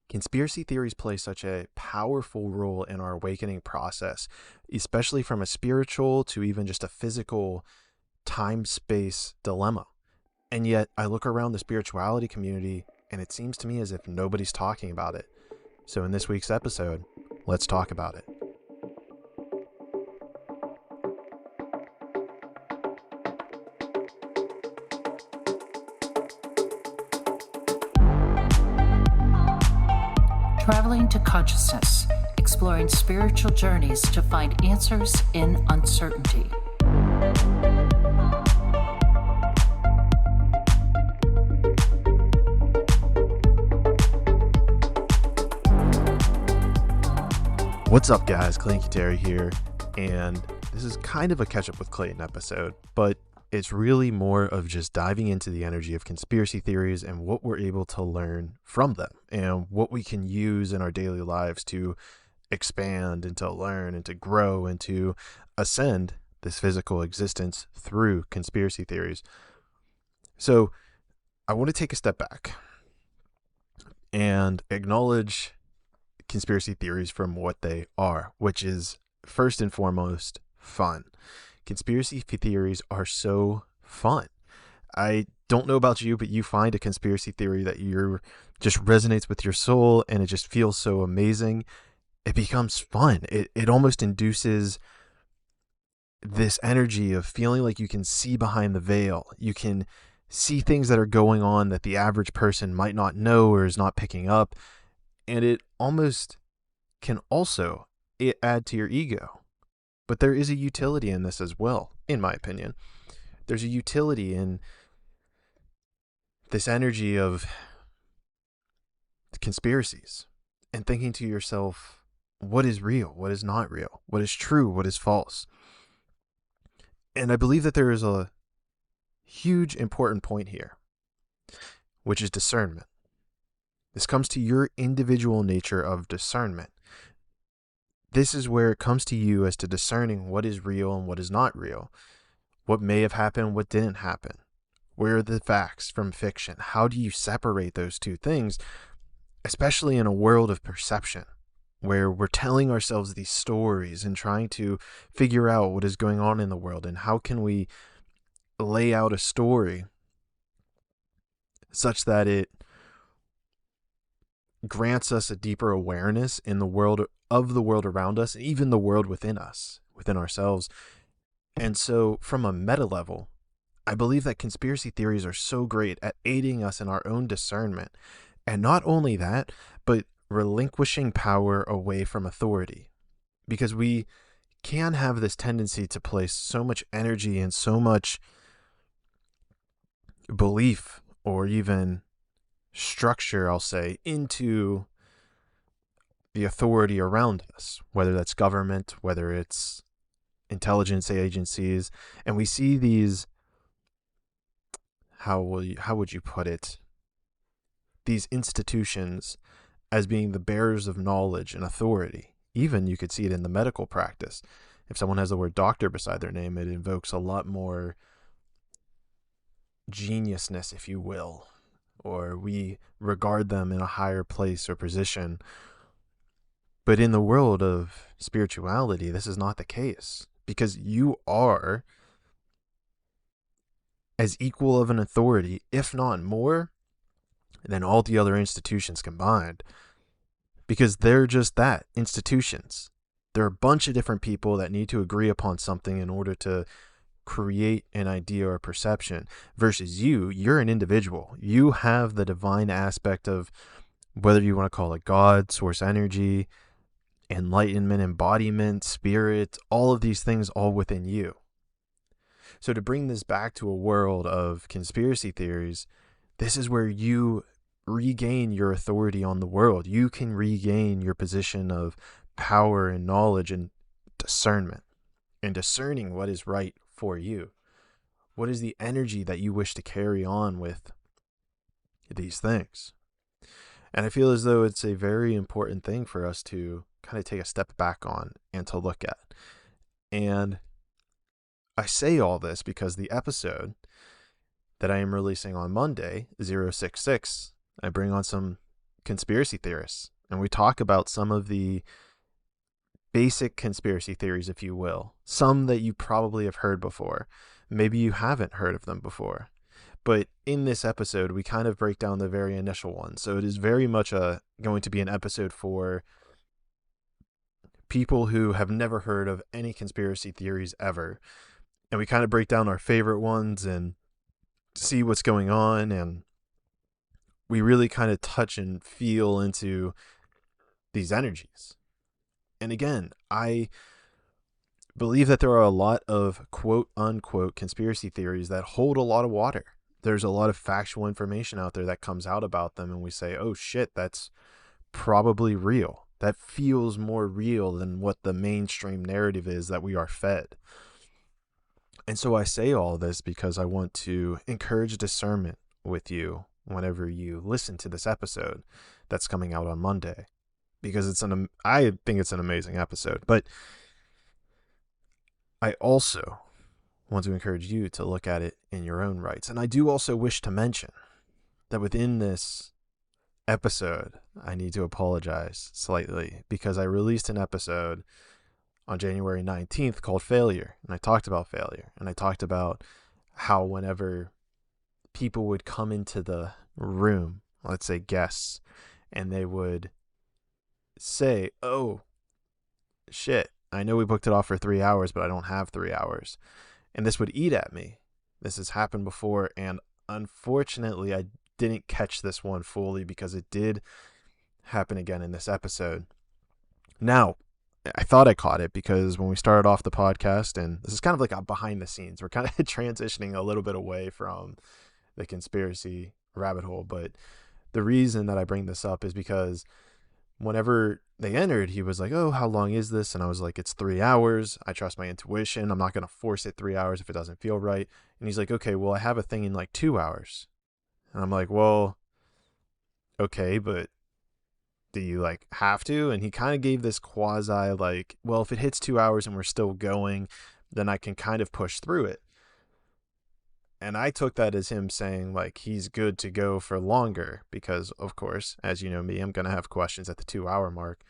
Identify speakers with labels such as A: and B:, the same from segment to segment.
A: Conspiracy theories play such a powerful role in our awakening process, especially from a spiritual to even just a physical time space dilemma. And yet, I look around the spirituality community and it seems to me as if nobody's talking about it. So, in this week's episode, let's talk about it.
B: Traveling to consciousness, exploring spiritual journeys to find answers in uncertainty.
A: What's up, guys? Clayton here, and this is kind of a catch-up with Clayton episode, but it's really more of just diving into the energy of conspiracy theories and what we're able to learn from them and what we can use in our daily lives to expand and to learn and to grow and to ascend this physical existence through conspiracy theories. So I want to take a step back and acknowledge conspiracy theories from what they are, which is first and foremost fun. Conspiracy theories are so fun. I don't know about you, but you find a conspiracy theory that you're just resonates with your soul and it just feels so amazing. It becomes fun. It almost induces this energy of feeling like you can see behind the veil. You can see things that are going on that the average person might not know or is not picking up. And it almost can also add to your ego. But there is a utility in this as well, in my opinion. There's a utility in this energy of conspiracies and thinking to yourself, what is real? What is not real? What is true? What is false? And I believe that there is a huge important point here, which is discernment. This comes to your individual nature of discernment. This is where it comes to you as to discerning what is real and what is not real. What may have happened, what didn't happen. Where are the facts from fiction? How do you separate those two things, especially in a world of perception, where we're telling ourselves these stories and trying to figure out what is going on in the world and how can we lay out a story such that it grants us a deeper awareness in the world around us, and even the world within us, within ourselves. And so from a meta level, I believe that conspiracy theories are so great at aiding us in our own discernment. And not only that, but relinquishing power away from authority. Because we can have this tendency to place so much energy and so much belief or even structure, I'll say, into the authority around us, whether that's government, whether it's intelligence agencies, and we see these, how would you put it, these institutions as being the bearers of knowledge and authority. Even you could see it in the medical practice. If someone has the word doctor beside their name, it invokes a lot more geniusness, if you will, or we regard them in a higher place or position. But in the world of spirituality, this is not the case, because you are as equal of an authority, if not more, than all the other institutions combined, because they're just that, institutions. There are a bunch of different people that need to agree upon something in order to create an idea or perception, versus you're an individual. You have the divine aspect of, whether you want to call it God, source energy, enlightenment, embodiment, spirit, all of these things all within you. So to bring this back to a world of conspiracy theories, this is where you regain your authority on the world. You can regain your position of power and knowledge and discernment, and discerning what is right for you. What is the energy that you wish to carry on with these things? And I feel as though it's a very important thing for us to kind of take a step back on and to look at. And I say all this because the episode that I am releasing on Monday, 066, I bring on some conspiracy theorists, and we talk about some of the basic conspiracy theories, if you will, some that you probably have heard before. Maybe you haven't heard of them before. But in this episode, we kind of break down the very initial one. So it is very much going to be an episode for people who have never heard of any conspiracy theories ever. And we kind of break down our favorite ones and see what's going on. And we really kind of touch and feel into these energies. And again, I believe that there are a lot of quote unquote conspiracy theories that hold a lot of water. There's a lot of factual information out there that comes out about them, and we say, oh shit, that's probably real. That feels more real than what the mainstream narrative is that we are fed. And so I say all this because I want to encourage discernment with you whenever you listen to this episode that's coming out on Monday, because I think it's an amazing episode. But I also want to encourage you to look at it in your own rights. And I do also wish to mention that within this episode, I need to apologize slightly, because I released an episode on January 19th called Failure. And I talked about failure. And I talked about how whenever people would come into the room, let's say guests, and they would say, oh, shit, I know we booked it off for 3 hours, but I don't have 3 hours. And this would eat at me. This has happened before, and unfortunately, I didn't catch this one fully because it did happen again in this episode. Now, I thought I caught it because when we started off the podcast, and this is kind of like a behind the scenes, we're kind of transitioning a little bit away from the conspiracy rabbit hole. But the reason that I bring this up is because whenever they entered, he was like, oh, how long is this? And I was like, it's 3 hours. I trust my intuition. I'm not going to force it 3 hours if it doesn't feel right. And he's like, okay, well, I have a thing in like 2 hours. And I'm like, well, okay, but do you like have to? And he kind of gave this quasi like, well, if it hits 2 hours and we're still going, then I can kind of push through it. And I took that as him saying like he's good to go for longer because, of course, as you know me, I'm going to have questions at the 2 hour mark.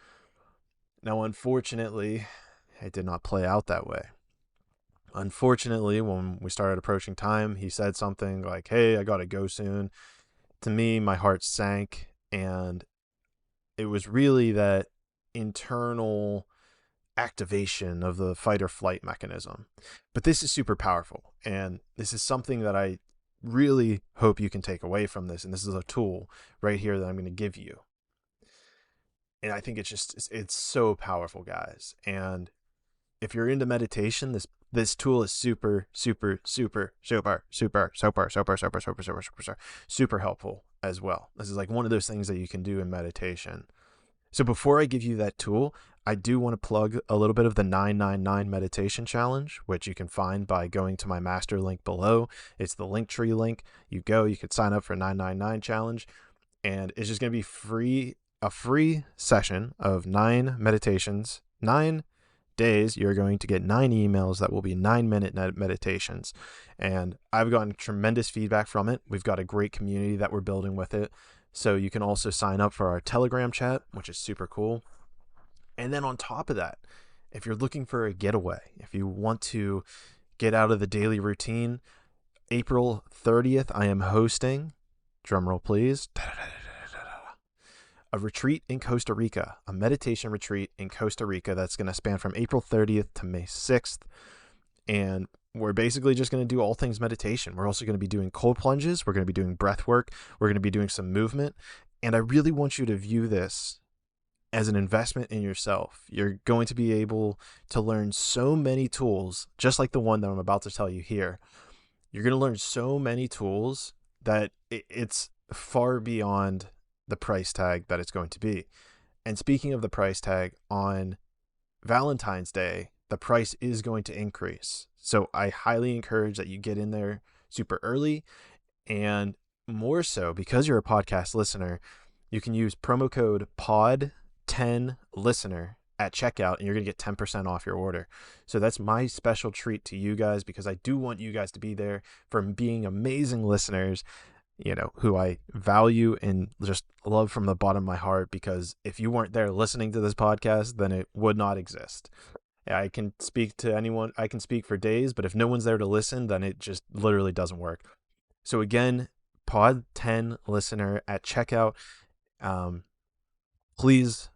A: Now, unfortunately, it did not play out that way. Unfortunately, when we started approaching time, he said something like, hey, I got to go soon. To me, my heart sank, and it was really that internal activation of the fight or flight mechanism. But this is super powerful, and this is something that I really hope you can take away from this, and this is a tool right here that I'm going to give you. And I think it's so powerful, guys. And if you're into meditation, this tool is super helpful as well. This is like one of those things that you can do in meditation. So before I give you that tool, I do want to plug a little bit of the 999 meditation challenge, which you can find by going to my master link below. It's the Linktree link. You could sign up for 999 challenge, and it's just going to be a free session of 9 meditations, 9 days. You're going to get 9 emails that will be 9-minute meditations. And I've gotten tremendous feedback from it. We've got a great community that we're building with it. So you can also sign up for our Telegram chat, which is super cool. And then on top of that, if you're looking for a getaway, if you want to get out of the daily routine, April 30th, I am hosting, drumroll please, a retreat in Costa Rica, a meditation retreat in Costa Rica that's going to span from April 30th to May 6th. And we're basically just going to do all things meditation. We're also going to be doing cold plunges. We're going to be doing breath work. We're going to be doing some movement. And I really want you to view this as an investment in yourself. You're going to be able to learn so many tools, just like the one that I'm about to tell you here. You're going to learn so many tools that it's far beyond the price tag that it's going to be. And speaking of the price tag, on Valentine's Day, the price is going to increase. So I highly encourage that you get in there super early. And more so, because you're a podcast listener, you can use promo code POD10LISTENER at checkout, and you're going to get 10% off your order. So that's my special treat to you guys, because I do want you guys to be there for being amazing listeners. who I value and just love from the bottom of my heart, because if you weren't there listening to this podcast, then it would not exist. I can speak to anyone, I can speak for days, but if no one's there to listen, then it just literally doesn't work. So again, Pod 10 listener at checkout, please,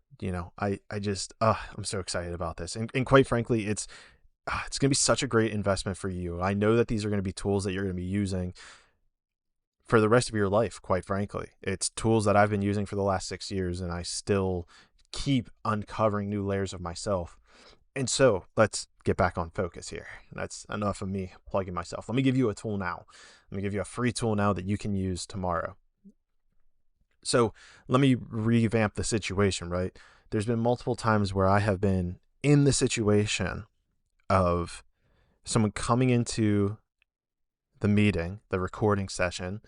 A: I'm so excited about this. And quite frankly, it's going to be such a great investment for you. I know that these are going to be tools that you're going to be using for the rest of your life, quite frankly. It's tools that I've been using for the last 6 years, and I still keep uncovering new layers of myself. And so let's get back on focus here. That's enough of me plugging myself. Let me give you a tool now. Let me give you a free tool now that you can use tomorrow. So let me revamp the situation, right? There's been multiple times where I have been in the situation of someone coming into the meeting, the recording session,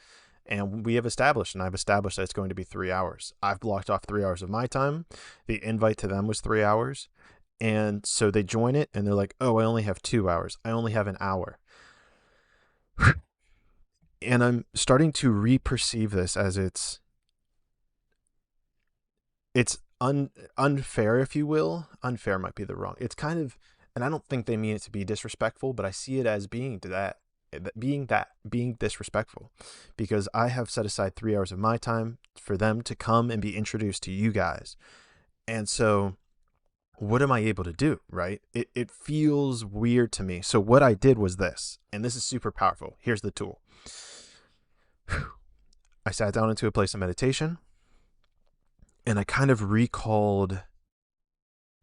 A: and I've established that it's going to be 3 hours. I've blocked off 3 hours of my time. The invite to them was 3 hours. And so they join it and they're like, oh, I only have 2 hours. I only have an hour. And I'm starting to re-perceive this as it's unfair, if you will. Unfair might be the wrong. It's kind of, and I don't think they mean it to be disrespectful, but I see it as being disrespectful, because I have set aside 3 hours of my time for them to come and be introduced to you guys. And so what am I able to do, right? It feels weird to me. So what I did was this, and this is super powerful. Here's the tool. I sat down into a place of meditation, and I kind of recalled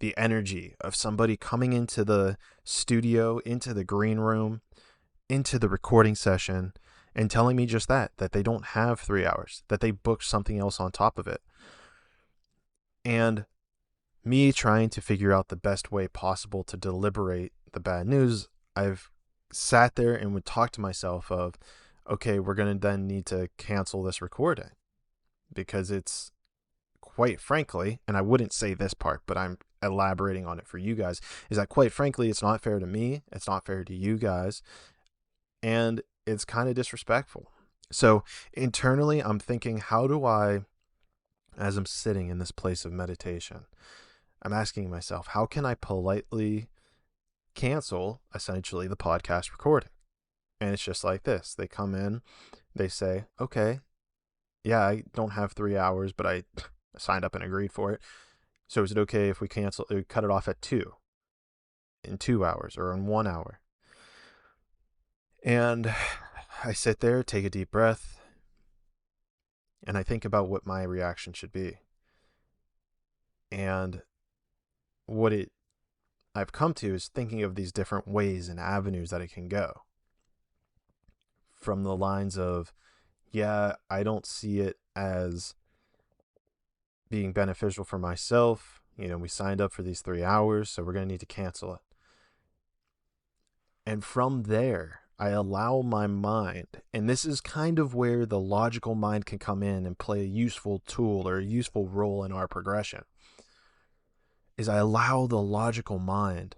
A: the energy of somebody coming into the studio, into the green room, into the recording session, and telling me just that they don't have 3 hours, that they booked something else on top of it. And me trying to figure out the best way possible to deliberate the bad news, I've sat there and would talk to myself of, okay, we're going to then need to cancel this recording, because it's, quite frankly, and I wouldn't say this part, but I'm elaborating on it for you guys, is that quite frankly, it's not fair to me, it's not fair to you guys, and it's kind of disrespectful. So internally, I'm thinking, how do I, as I'm sitting in this place of meditation, I'm asking myself, how can I politely cancel essentially the podcast recording? And it's just like this. They come in, they say, okay, yeah, I don't have 3 hours, but I signed up and agreed for it. So is it okay if we cut it off at 2, in 2 hours, or in 1 hour? And I sit there, take a deep breath, and I think about what my reaction should be. And what I've come to is thinking of these different ways and avenues that it can go. From the lines of, yeah, I don't see it as being beneficial for myself. We signed up for these 3 hours, so we're going to need to cancel it. And from there, I allow my mind, and this is kind of where the logical mind can come in and play a useful tool or a useful role in our progression, is I allow the logical mind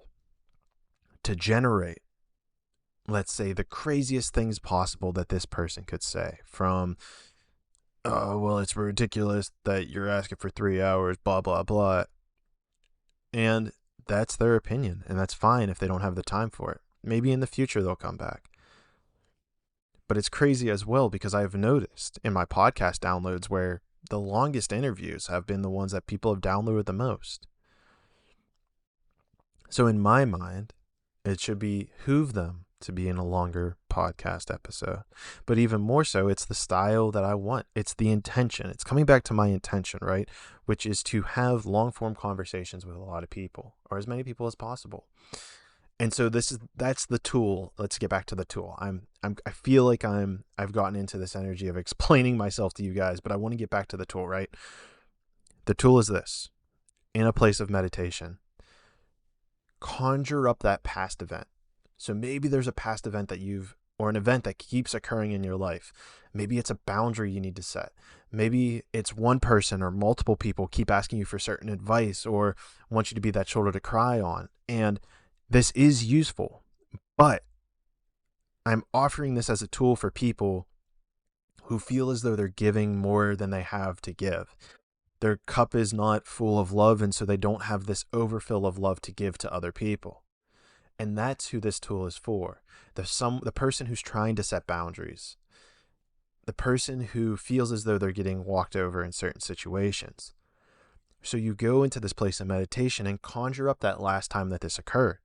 A: to generate, let's say, the craziest things possible that this person could say, from, oh, well, it's ridiculous that you're asking for 3 hours, blah, blah, blah. And that's their opinion, and that's fine if they don't have the time for it. Maybe in the future they'll come back. But it's crazy as well, because I've noticed in my podcast downloads where the longest interviews have been the ones that people have downloaded the most. So in my mind, it should behoove them to be in a longer podcast episode. But even more so, it's the style that I want. It's the intention. It's coming back to my intention, right? Which is to have long-form conversations with a lot of people, or as many people as possible. And so that's the tool. Let's get back to the tool. I feel like I've gotten into this energy of explaining myself to you guys, but I want to get back to the tool, right? The tool is this. In a place of meditation, conjure up that past event. So maybe there's a past event or an event that keeps occurring in your life. Maybe it's a boundary you need to set. Maybe it's one person or multiple people keep asking you for certain advice or want you to be that shoulder to cry on. And this is useful, but I'm offering this as a tool for people who feel as though they're giving more than they have to give. Their cup is not full of love, and so they don't have this overfill of love to give to other people. And that's who this tool is for. The person who's trying to set boundaries. The person who feels as though they're getting walked over in certain situations. So you go into this place of meditation and conjure up that last time that this occurred.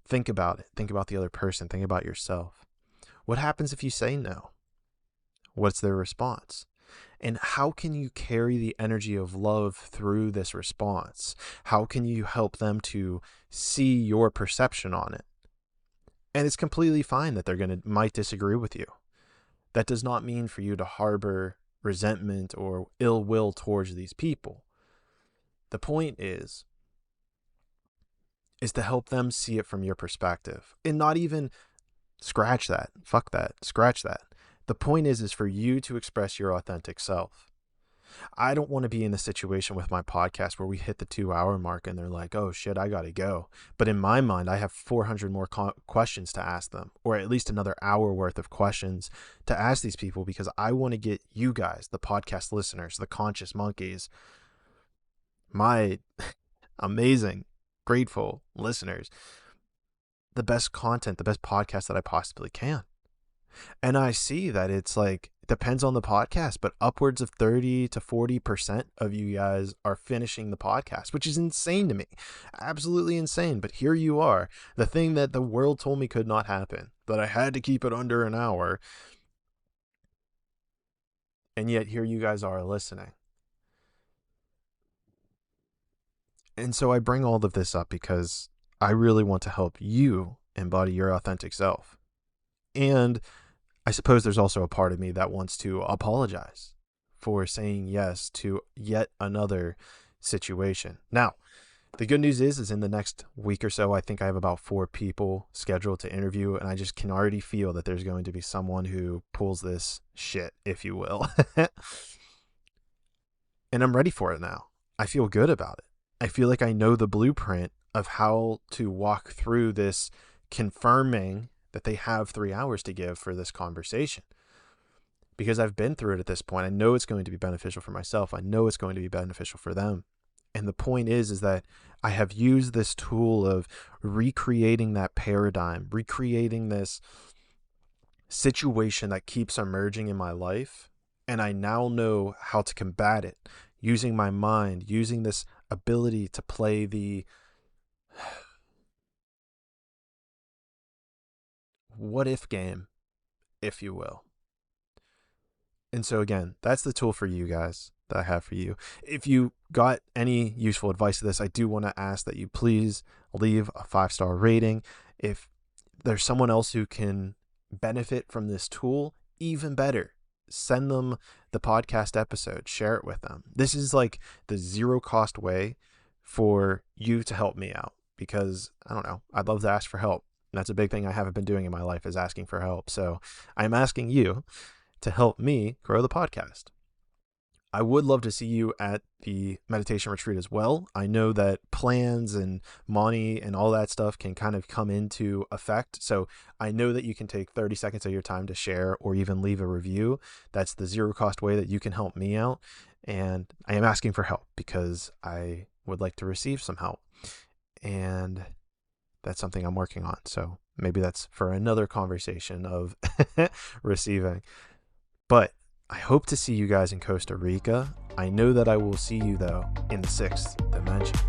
A: Think about it. Think about the other person. Think about yourself. What happens if you say no? What's their response? And how can you carry the energy of love through this response? How can you help them to see your perception on it? And it's completely fine that might disagree with you. That does not mean for you to harbor resentment or ill will towards these people. The point is to help them see it from your perspective and not even scratch that. Fuck that. Scratch that. The point is for you to express your authentic self. I don't want to be in a situation with my podcast where we hit the 2-hour mark and they're like, oh shit, I got to go. But in my mind, I have 400 more questions to ask them, or at least another hour worth of questions to ask these people, because I want to get you guys, the podcast listeners, the conscious monkeys, my amazing, grateful listeners, the best content, the best podcast that I possibly can. And I see that it's like, it depends on the podcast, but upwards of 30 to 40% of you guys are finishing the podcast, which is insane to me. Absolutely insane. But here you are, the thing that the world told me could not happen, that I had to keep it under an hour. And yet here you guys are listening. And so I bring all of this up because I really want to help you embody your authentic self. And I suppose there's also a part of me that wants to apologize for saying yes to yet another situation. Now, the good news is in the next week or so, I think I have about 4 people scheduled to interview, and I just can already feel that there's going to be someone who pulls this shit, if you will. And I'm ready for it now. I feel good about it. I feel like I know the blueprint of how to walk through this, confirming that they have 3 hours to give for this conversation. Because I've been through it at this point. I know it's going to be beneficial for myself. I know it's going to be beneficial for them. And the point is that I have used this tool of recreating that paradigm, recreating this situation that keeps emerging in my life. And I now know how to combat it using my mind, using this ability to play the what if game, if you will. And so again, that's the tool for you guys that I have for you. If you got any useful advice to this, I do want to ask that you please leave a 5-star rating. If there's someone else who can benefit from this tool, even better. Send them the podcast episode, share it with them. This is like the zero cost way for you to help me out, because I don't know, I'd love to ask for help. And that's a big thing I haven't been doing in my life, is asking for help. So I'm asking you to help me grow the podcast. I would love to see you at the meditation retreat as well. I know that plans and money and all that stuff can kind of come into effect. So I know that you can take 30 seconds of your time to share or even leave a review. That's the zero cost way that you can help me out. And I am asking for help because I would like to receive some help. And that's something I'm working on. So maybe that's for another conversation of receiving. But I hope to see you guys in Costa Rica. I know that I will see you, though, in the 6th dimension.